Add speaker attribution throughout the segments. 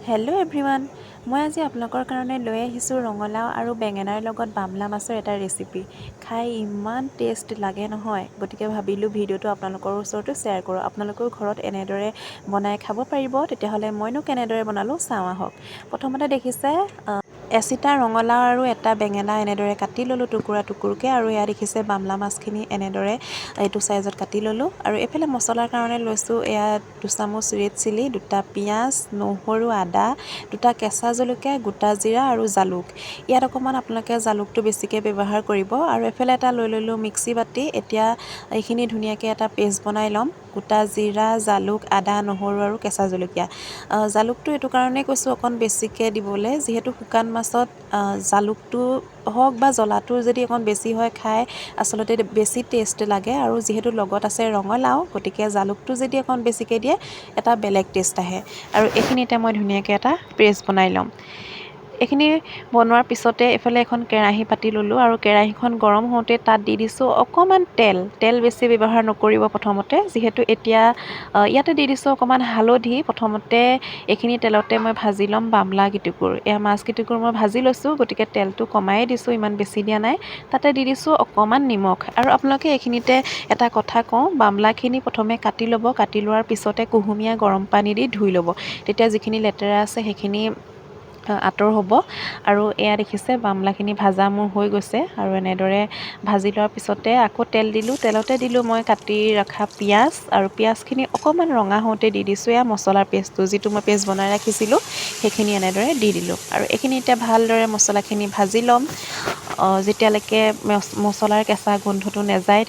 Speaker 1: Hello' everyone, মই আজি আপোনালোকৰ কাৰণে লৈ আহিছোঁ ৰঙালাও আৰু বেঙেনাৰ লগত বামলা মাছৰ এটা ৰেচিপি। খাই ইমান টেষ্ট লাগে নহয়, গতিকে ভাবিলোঁ ভিডিঅ'টো আপোনালোকৰ ওচৰতো শ্বেয়াৰ কৰোঁ। আপোনালোকেও ঘৰত এনেদৰে বনাই খাব পাৰিব। তেতিয়াহ'লে মইনো কেনেদৰে বনালোঁ চাওঁ আহক। প্ৰথমতে দেখিছে এচিটা ৰঙালাও আৰু এটা বেঙেনা এনেদৰে কাটি ল'লোঁ টুকুৰা টুকুৰকৈ, আৰু এয়া দেখিছে বামলা মাছখিনি এনেদৰে এইটো চাইজত কাটি ল'লোঁ। আৰু এইফালে মছলাৰ কাৰণে লৈছোঁ এয়া 2 চামুচ ৰেড চিলি, 2টা পিঁয়াজ, নহৰু, আদা, 2টা কেঁচা জলকীয়া, গোটা জিৰা আৰু জালুক। ইয়াত অকণমান আপোনালোকে জালুকটো বেছিকৈ ব্যৱহাৰ কৰিব। আৰু এফালে এটা লৈ ল'লোঁ মিক্সি বাতি। এতিয়া এইখিনি ধুনীয়াকৈ এটা পেষ্ট বনাই ল'ম। গোটা জিৰা, জালুক, আদা, নহৰু আৰু কেঁচা জলকীয়া। জালুকটো এইটো কাৰণেই কৈছোঁ অকণ বেছিকৈ দিবলৈ, যিহেতু শুকান মাছত জালুকটো হওক বা জ্বলাটো যদি অকণ বেছি হয় খাই আচলতে বেছি টেষ্ট লাগে। আৰু যিহেতু লগত আছে ৰঙালাও, গতিকে জালুকটো যদি অকণ বেছিকৈ দিয়ে এটা বেলেগ টেষ্ট আহে। আৰু এইখিনিতে মই ধুনীয়াকৈ এটা পেষ্ট বনাই ল'ম। এইখিনি বনোৱাৰ পিছতে এইফালে এখন কেৰাহী পাতি ল'লোঁ, আৰু কেৰাহীখন গৰম হওঁতে তাত দি দিছোঁ অকণমান তেল বেছি ব্যৱহাৰ নকৰিব প্ৰথমতে, যিহেতু এতিয়া ইয়াতে দি দিছোঁ অকণমান হালধি। প্ৰথমতে এইখিনি তেলতে মই ভাজি ল'ম বামলা কিটুকুৰ। এয়া মাছ কিটুকুৰ মই ভাজি লৈছোঁ, গতিকে তেলটো কমাই দিছোঁ, ইমান বেছি দিয়া নাই। তাতে দি দিছোঁ অকণমান নিমখ। আৰু আপোনালোকে এইখিনিতে এটা কথা কওঁ, বামলাখিনি প্ৰথমে কাটি ল'ব, কাটি লোৱাৰ পিছতে কুহুমীয়া গৰম পানী দি ধুই ল'ব। তেতিয়া যিখিনি লেতেৰা আছে সেইখিনি আঁতৰ হ'ব। আৰু এয়া দেখিছে বামলাখিনি ভাজা মোৰ হৈ গৈছে। আৰু এনেদৰে ভাজি লোৱাৰ পিছতে আকৌ তেল দিলোঁ, তেলতে দিলোঁ মই কাটি ৰখা পিঁয়াজ, আৰু পিঁয়াজখিনি অকণমান ৰঙা হওঁতে দি দিছোঁ এয়া মছলাৰ পেষ্টটো, যিটো মই পেষ্ট বনাই ৰাখিছিলোঁ সেইখিনি এনেদৰে দি দিলোঁ। আৰু এইখিনি এতিয়া ভালদৰে মছলাখিনি ভাজি ল'ম যেতিয়ালৈকে মছলাৰ কেঁচা গোন্ধটো নাযায়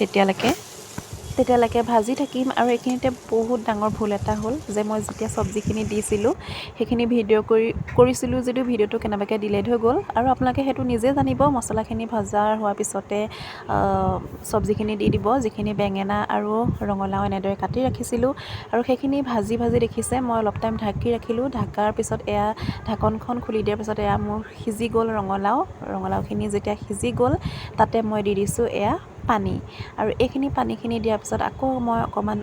Speaker 1: তেতিয়ালৈকে ভাজি থাকিম। আৰু এইখিনিতে বহুত ডাঙৰ ভুল এটা হ'ল যে মই যেতিয়া চব্জিখিনি দিছিলোঁ সেইখিনি কৰিছিলোঁ যদিও ভিডিঅ'টো কেনেবাকৈ ডিলেট হৈ গ'ল। আৰু আপোনালোকে সেইটো নিজে জানিব, মছলাখিনি ভজা হোৱাৰ পিছতে চব্জিখিনি দি দিব, যিখিনি বেঙেনা আৰু ৰঙালাও এনেদৰে কাটি ৰাখিছিলোঁ। আৰু সেইখিনি ভাজি দেখিছে মই অলপ টাইম ঢাকি ৰাখিলোঁ। ঢাকাৰ পিছত এয়া ঢাকনখন খুলি দিয়াৰ পিছত এয়া মোৰ সিজি গ'ল ৰঙালাওখিনি। যেতিয়া সিজি গ'ল তাতে মই দি দিছোঁ এয়া পানী। আৰু এইখিনি পানীখিনি দিয়াৰ পিছত আকৌ মই অকণমান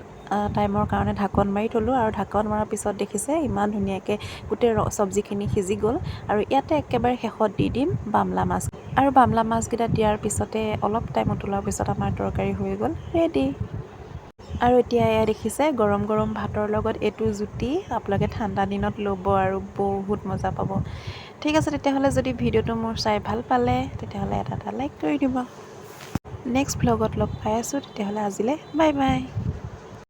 Speaker 1: টাইমৰ কাৰণে ঢাকন মাৰি থ'লোঁ। আৰু ঢাকন মৰাৰ পিছত দেখিছে ইমান ধুনীয়াকৈ গোটেই চব্জিখিনি সিজি গ'ল। আৰু ইয়াতে একেবাৰে শেষত দি দিম বামলা মাছ। আৰু বামলা মাছকেইটা দিয়াৰ পিছতে অলপ টাইম উতলোৱাৰ পিছত আমাৰ তৰকাৰী হৈ গ'ল ৰেডি। আৰু এতিয়া এয়া দেখিছে গৰম গৰম ভাতৰ লগত এইটো জুতি আপোনালোকে ঠাণ্ডা দিনত ল'ব আৰু বহুত মজা পাব। ঠিক আছে, তেতিয়াহ'লে যদি ভিডিঅ'টো মোৰ চাই ভাল পালে তেতিয়াহ'লে এটা লাইক কৰি দিব। নেক্সট ভ্লগত লগ পাই আছোঁ, তেতিয়াহ'লে আজিলৈ বাই বাই।